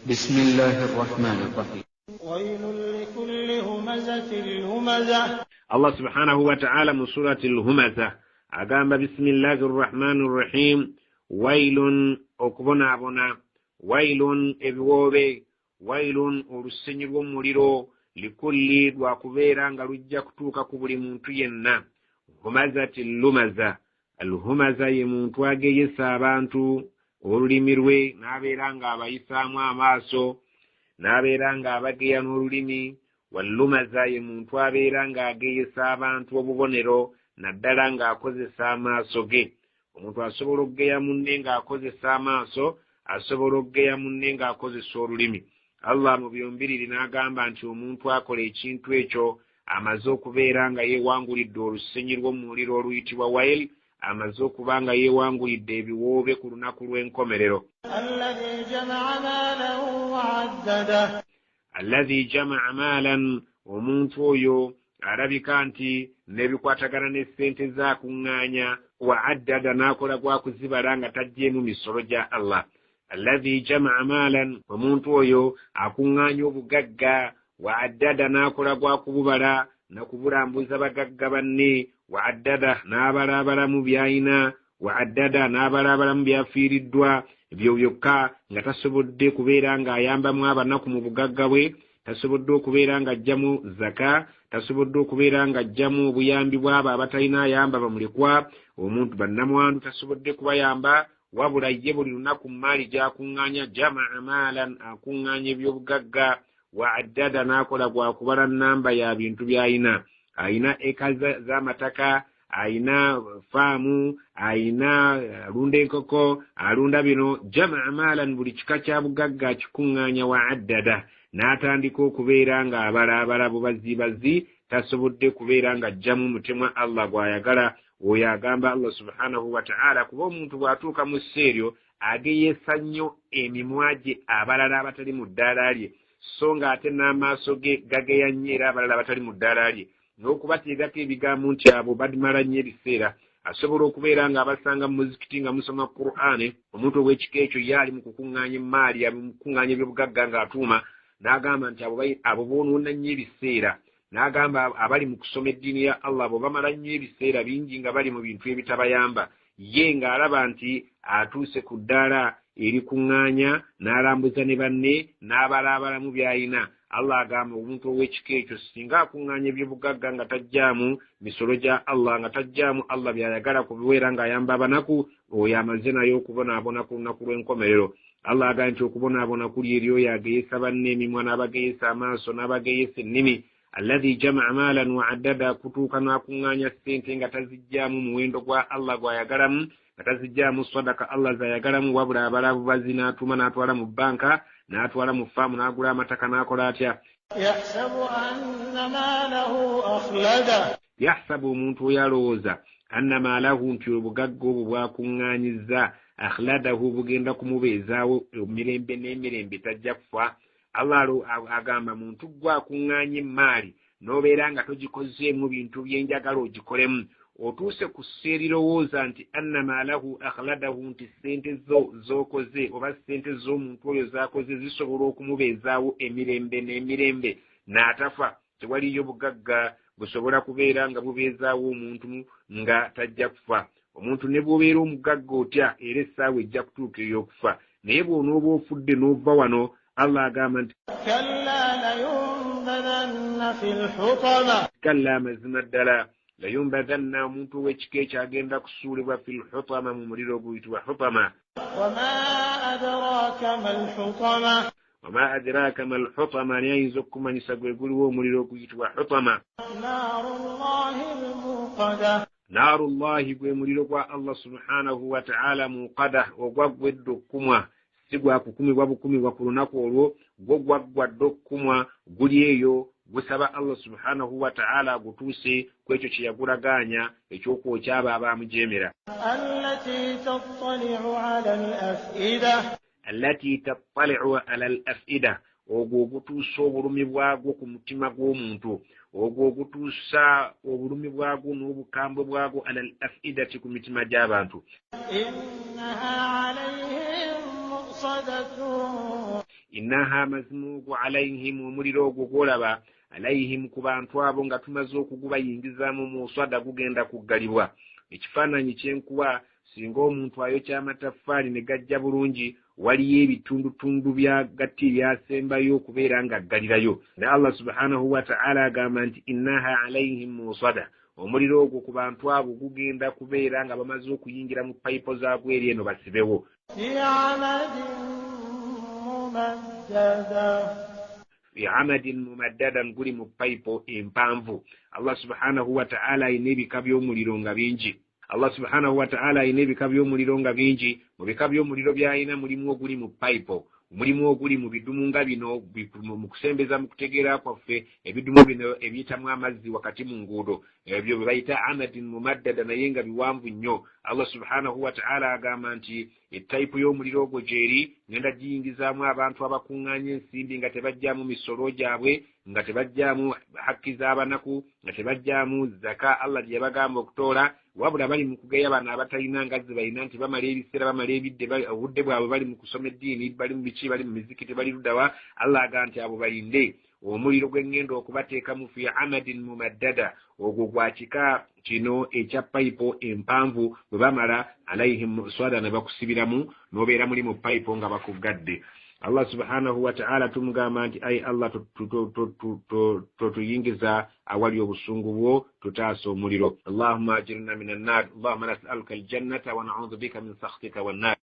بسم الله الرحمن الرحيم. ويل لكل همزة لمزة. الله سبحانه وتعالى من سورة الهمزة أقام بسم الله الرحمن الرحيم ويل أكبنا بنا ويل إبوبي ويل أرسني ومريرو لكل وكبيرا نغرجا كتوكا كبري منتينا همزة اللمزة الهمزة يمنتو أجي سابانتو olulimi lwe n'abeera ng'abayisaamu amaaso n'abeera ng'abageya n'olulimi wallumaza ye muntu abeera ng'ageeyesa abantu obubonero naddala ng'akozesa amaaso ge. Omuntu asobola okugeya munne ng'akozesa amaaso, asobola okugeya munne ng'akozesa olulimi. Allah mu byombiriri n'agamba nti omuntu akola ekintu ekyo amaze okubeera nga yeewangulidde olusenyi lw'omuliro oluyitibwa wail, amaze okuba nga yeewangulidde ebiwoobe ku lunaku lw'enkomerero. Alladhi jama'a maalan, omuntu oyo alabika nti n'ebikwatagana n'essente z'akuŋŋaanya, wa addada n'akola gwa kuzibala nga taggyeemu misolo gya Allah. Alladhi jama'a maalan, omuntu oyo akuŋŋaanya obugagga, wa addada n'akola gwa kububala na kubulambuza bagagga banne, wa addada n'abalaabalamu by'ayina, wa addada n'abalaabalamu byafiiriddwa, ebyo byokka nga tasobodde kubeera ng'ayambamu abanaku mu bugagga bwe, tasobodde okubeera ng'ajjamu zaka, tasobodde okubeera ng'ajjamu obuyambi bw'abo abatalina ayamba bamulekwa, omuntu bannamwandu tasobodde kubayamba, wabula ye buli lunaku mu maali gy'akuŋŋaanya jama'a maalan, akuŋŋaanya ebyobugagga, wa addada n'akola gwa kubala nnamba ya bintu by'ayina. Ayina eka z'amataka, ayina faamu, ayina alunda enkoko, alunda bino. Jama'a maalan, buli kika kya bugagga akikuŋŋaanya wa addada, n'atandika okubeera ng'abalaabala bubazibazi, tasobodde kubeera ng'ajjamu mutemwa Allah gw'ayagala. Oyo agamba Allah subhanahu wa ta'ala, kuba omuntu bw'atuuka mu sseeryo ageyeesa nnyo emimwa gye abalala abatali mu ddaala lye, so ng'ate n'amaaso ge gageya nnyo era abalala abatali mu ddaala lye, n'okubateegako ebigambo nti abo badimala nnyo ebiseera. Asobola okubeera ng'abasanga mu muzikiti nga musoma Qur'ani, omuntu ow'ekika ekyo yaali mu kukuŋŋaanya emmaali, mu kukuŋŋaanya ebyobugagga ng'atuuma, n'agamba nti abo boonoona nnyo ebiseera. N'agamba abali mu kusoma eddiini ya Allah abo bamala nnyo ebiseera bingi nga bali mu bintu ebitabayamba. Ye ng'alaba nti atuuse ku ddaala erikuŋŋaanya, n'alambuza ne banne, n'abalaabalamu by'ayina. Allah agamba omuntu ow'ekika ekyo singa akuŋŋaanya ebyobugagga nga tajjaamu misolo gya Allah, nga tajjaamu Allah by'ayagala kubiweera ng'ayamba abanaku, oyo amaze naye okubonaabona ku lunaku lw'enkomerero. Allah agamba nti okubonaabona kuli eri oyo ageeyesa banne emimwa, n'abageeyesa amaaso, n'abageeyesa ennimi. Alladhi jama'a maalan wa addada, kutuuka n'akuŋŋaanya ssente nga tazijjaamu muwendo gwa Allah gw'ayagalamu, nga tazijjaamu sadaka Allah z'ayagalamu, wabula abalabubazi n'atuma n'atwala mu bbanka, n'atwala mu faamu, n'agula amataka, n'akola atya? Yahsabu anna maalahu akhlada. Yahsabu, omuntu oyo alowooza, anna maalahu, nti obugagga obwo bw'akuŋŋaanyizza, akhladahu, bugenda kumubeezaawo emirembe n'emirembe, tajja kufa. Allah agamba muntu gwakuŋŋaanya emmaali n'obeera nga togikozeemu bintu byenjagala ogikolemu, otuuse ku sseerirowooza nti anna maalahu akhladahu, nti ssente z'okoze oba ssente z'omuntu oyo z'akoze zisobola okumubeezaawo emirembe n'emirembe n'atafa. Tewaliyo bugagga busobola kubeera nga bubeezaawo omuntu nga tajja kufa. Omuntu ne bw'obeera omugagga otya era essaawa ejja kutuuka ey'okufa, naye bw'onooba ofudde n'ova wano, Allah agamba nti kalla layunbadanna fil hutama. Kalla, mazima ddala, layunbadanna, omuntu ow'ekika ekyo agenda kusuulibwa fil hutama, mu muliro oguyitibwa hutama. Wama adraka mal hutama. Wama adraka mal hutama, ani ayinza okukumanyisa gwe guliwo omuliro oguyitibwa hutama? Naarullahi al-muqada. Naarullahi, gwe muliro gwa Allah subhanahu wa ta'ala, muqada, ogwaggwedde okkumwa, si gwakukumibwa bukumibwa ku lunaku olwo, gwo gwaggwadde okkumwa, guli eyo, gusaba Allah subhanahu wa ta'ala gutuuse ku ekyo kye yagulagaanya ekyokwokya abo abamujeemera. Allati tattali'u ala al-af'ida. Allati tattali'u ala al-af'ida, ogwo ogutuusa obulumi bwagwo ku mutima gw'omuntu, ogwo ogutuusa obulumi bwagwo n'obukambwe bwagwo ala al-af'idati, ku mitima gy'abantu. Innaha alayhim muqsadatun. innaha mazmugu alaihim omuliro ogwo gwolaba alaihim ku bantu abo nga tumaze okugubayingizaamu mu swada gugenda kuggalibwa. Ekifaananyi kyenkuwa singa omuntu ayokya amataffaali ne gajja bulungi waliyo ebitundutundu bya gatti byasembayo okubeera nga ggalirayo. Ne Allah subhanahu wa ta'ala agamba nti innaha alaihim musada, omuliro ogwo ku bantu abo gugenda kubeera nga bamaze okuyingira mu payipo zaagwo eri eno basibewo. Fi amadin mumaddadan guli mu payipo empanvu. Allah subhanahu wa ta'ala ayina ebika by'omuliro nga bingi. Allah subhanahu wa ta'ala ayina ebika by'omuliro nga bingi. Mu bika by'omuliro by'ayina mulimu oguli mu payipo, mulimu oguli mu bidumu nga bino mu kusembeza mu kutegeera kwaffe ebidumu bino ebiyitamu amazzi wakati mu nguudo, ebyo bye bayita amadin mumaddada naye nga biwanvu nnyo. Allah subhanahu wa ta'ala agamba nti etayipu y'omuliro ogwo gyeri ngenda giyingizaamu abantu abakuŋŋaanya ensimbi nga tebajjaamu misolo gyabwe, nga tebajjaamu hakki z'abanaku, nga tebajjaamu zaka Allah gye yabagamba okutoola, wabula bali mu kugeya bano abatalina ngazzi balina nti bamala ebiseera bamala obudde bwabwe bali mu kusoma eddiini, bali mu biki, bali mu mizikiti, bali luddawa. Allah agamba nti abo balinde omuliro gw'engenda okubateekamu fi amadin mumaddada, ogwo gwa kika kino ekya payipo empanvu, bwe bamala alaihim swada ne bakusibiramu n'obeera muli mu payipo nga bakuggadde. Allah subhanahu wa ta'ala tumugamba nti ayi Allah tuyingiza awali obusungu bwo, tutaasa omuliro. Allahumma ajirna minan nar, Allahumma nas'aluka aljannata wa na'udhu bika min sakhtika wan nar.